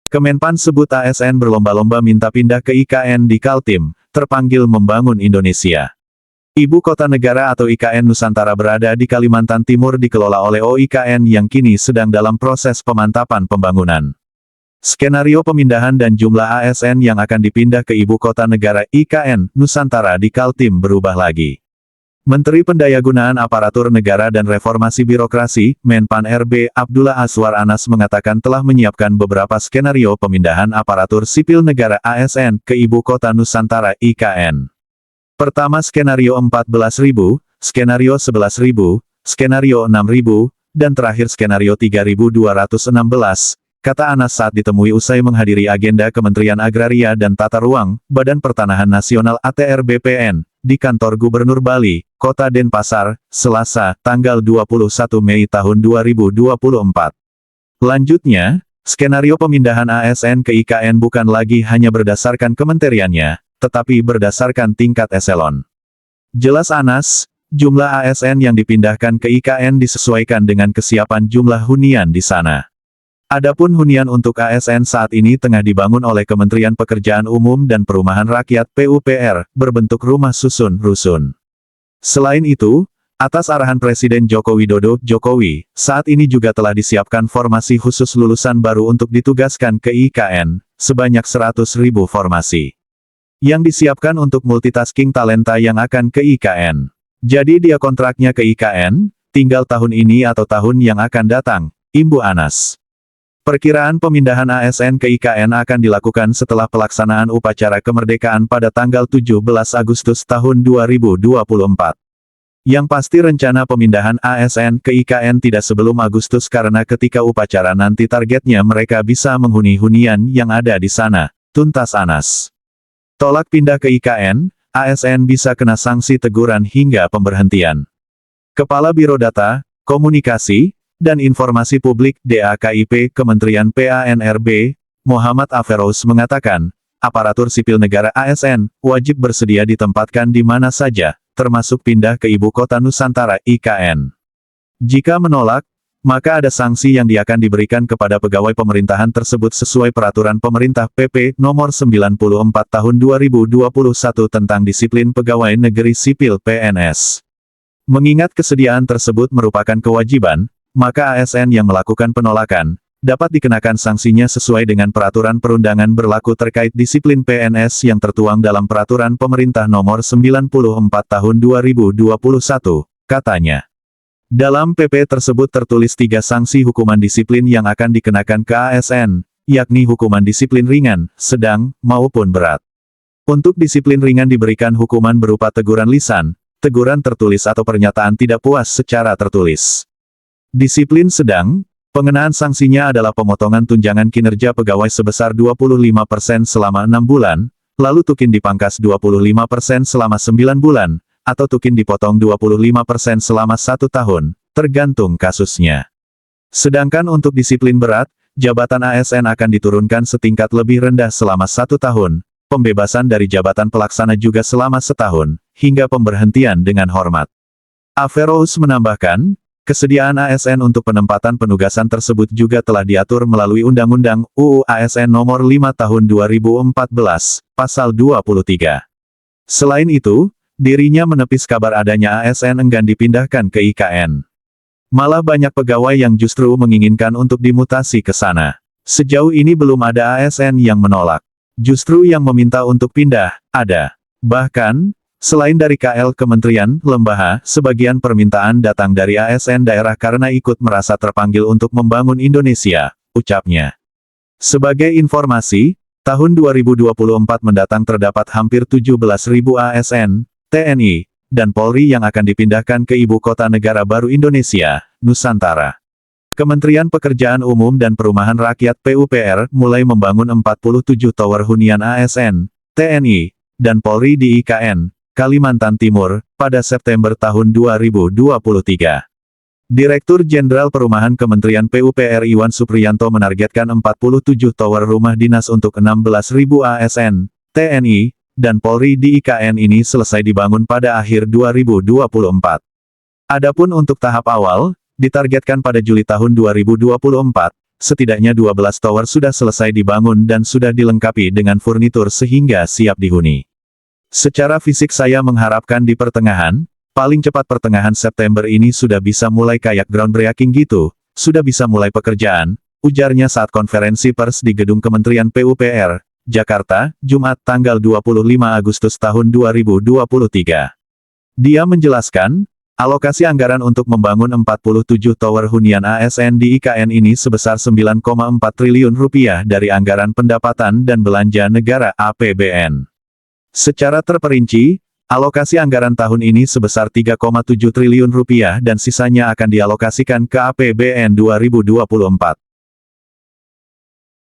Kemenpan sebut ASN berlomba-lomba minta pindah ke IKN di Kaltim, terpanggil membangun Indonesia. Ibu Kota Negara atau IKN Nusantara berada di Kalimantan Timur dikelola oleh OIKN yang kini sedang dalam proses pemantapan pembangunan. Skenario pemindahan dan jumlah ASN yang akan dipindah ke Ibu Kota Negara IKN Nusantara di Kaltim berubah lagi. Menteri Pendayagunaan Aparatur Negara dan Reformasi Birokrasi, Menpan RB, Abdullah Azwar Anas mengatakan telah menyiapkan beberapa skenario pemindahan aparatur sipil negara ASN ke Ibu Kota Nusantara IKN. Pertama skenario 14.000, skenario 11.000, skenario 6.000, dan terakhir skenario 3.216, kata Anas saat ditemui usai menghadiri agenda Kementerian Agraria dan Tata Ruang, Badan Pertanahan Nasional ATR BPN, di kantor Gubernur Bali, Kota Denpasar, Selasa, tanggal 21 Mei tahun 2024. Lanjutnya, skenario pemindahan ASN ke IKN bukan lagi hanya berdasarkan kementeriannya, tetapi berdasarkan tingkat eselon. Jelas Anas, jumlah ASN yang dipindahkan ke IKN disesuaikan dengan kesiapan jumlah hunian di sana. Adapun hunian untuk ASN saat ini tengah dibangun oleh Kementerian Pekerjaan Umum dan Perumahan Rakyat (PUPR), berbentuk rumah susun rusun. Selain itu, atas arahan Presiden Joko Widodo, Jokowi, saat ini juga telah disiapkan formasi khusus lulusan baru untuk ditugaskan ke IKN, sebanyak 100.000 formasi. Yang disiapkan untuk multitasking talenta yang akan ke IKN. Jadi dia kontraknya ke IKN, tinggal tahun ini atau tahun yang akan datang, imbu Anas. Perkiraan pemindahan ASN ke IKN akan dilakukan setelah pelaksanaan upacara kemerdekaan pada tanggal 17 Agustus tahun 2024. Yang pasti rencana pemindahan ASN ke IKN tidak sebelum Agustus karena ketika upacara nanti targetnya mereka bisa menghuni hunian yang ada di sana, tuntas Anas. Tolak pindah ke IKN, ASN bisa kena sanksi teguran hingga pemberhentian. Kepala Biro Data, Komunikasi, dan Informasi Publik DAKIP Kementerian PANRB, Muhammad Aferous mengatakan, aparatur sipil negara ASN, wajib bersedia ditempatkan di mana saja, termasuk pindah ke Ibu Kota Nusantara IKN. Jika menolak, maka ada sanksi yang akan diberikan kepada pegawai pemerintahan tersebut sesuai Peraturan Pemerintah PP Nomor 94 Tahun 2021 tentang Disiplin Pegawai Negeri Sipil PNS. Mengingat kesediaan tersebut merupakan kewajiban, maka ASN yang melakukan penolakan, dapat dikenakan sanksinya sesuai dengan peraturan perundangan berlaku terkait disiplin PNS yang tertuang dalam Peraturan Pemerintah Nomor 94 Tahun 2021, katanya. Dalam PP tersebut tertulis 3 sanksi hukuman disiplin yang akan dikenakan ke ASN, yakni hukuman disiplin ringan, sedang, maupun berat. Untuk disiplin ringan diberikan hukuman berupa teguran lisan, teguran tertulis atau pernyataan tidak puas secara tertulis. Disiplin sedang, pengenaan sanksinya adalah pemotongan tunjangan kinerja pegawai sebesar 25% selama 6 bulan, lalu tukin dipangkas 25% selama 9 bulan, atau tukin dipotong 25% selama 1 tahun, tergantung kasusnya. Sedangkan untuk disiplin berat, jabatan ASN akan diturunkan setingkat lebih rendah selama 1 tahun, pembebasan dari jabatan pelaksana juga selama 1 tahun, hingga pemberhentian dengan hormat. Aferous menambahkan, kesediaan ASN untuk penempatan penugasan tersebut juga telah diatur melalui Undang-Undang UU ASN Nomor 5 Tahun 2014, Pasal 23. Selain itu, dirinya menepis kabar adanya ASN enggan dipindahkan ke IKN. Malah banyak pegawai yang justru menginginkan untuk dimutasi ke sana. Sejauh ini belum ada ASN yang menolak. Justru yang meminta untuk pindah, ada. Bahkan, selain dari KL Kementerian, Lembaga, sebagian permintaan datang dari ASN daerah karena ikut merasa terpanggil untuk membangun Indonesia, ucapnya. Sebagai informasi, tahun 2024 mendatang terdapat hampir 17.000 ASN, TNI, dan Polri yang akan dipindahkan ke Ibu Kota Negara Baru Indonesia, Nusantara. Kementerian Pekerjaan Umum dan Perumahan Rakyat PUPR mulai membangun 47 tower hunian ASN, TNI, dan Polri di IKN, Kalimantan Timur, pada September tahun 2023. Direktur Jenderal Perumahan Kementerian PUPR Iwan Supriyanto menargetkan 47 tower rumah dinas untuk 16.000 ASN, TNI, dan Polri di IKN ini selesai dibangun pada akhir 2024. Adapun untuk tahap awal, ditargetkan pada Juli tahun 2024, setidaknya 12 tower sudah selesai dibangun dan sudah dilengkapi dengan furnitur sehingga siap dihuni. Secara fisik saya mengharapkan di pertengahan, paling cepat pertengahan September ini sudah bisa mulai kayak groundbreaking gitu, sudah bisa mulai pekerjaan, ujarnya saat konferensi pers di Gedung Kementerian PUPR, Jakarta, Jumat tanggal 25 Agustus tahun 2023. Dia menjelaskan, alokasi anggaran untuk membangun 47 tower hunian ASN di IKN ini sebesar 9,4 triliun rupiah dari anggaran pendapatan dan belanja negara (APBN). Secara terperinci, alokasi anggaran tahun ini sebesar 3,7 triliun rupiah dan sisanya akan dialokasikan ke APBN 2024.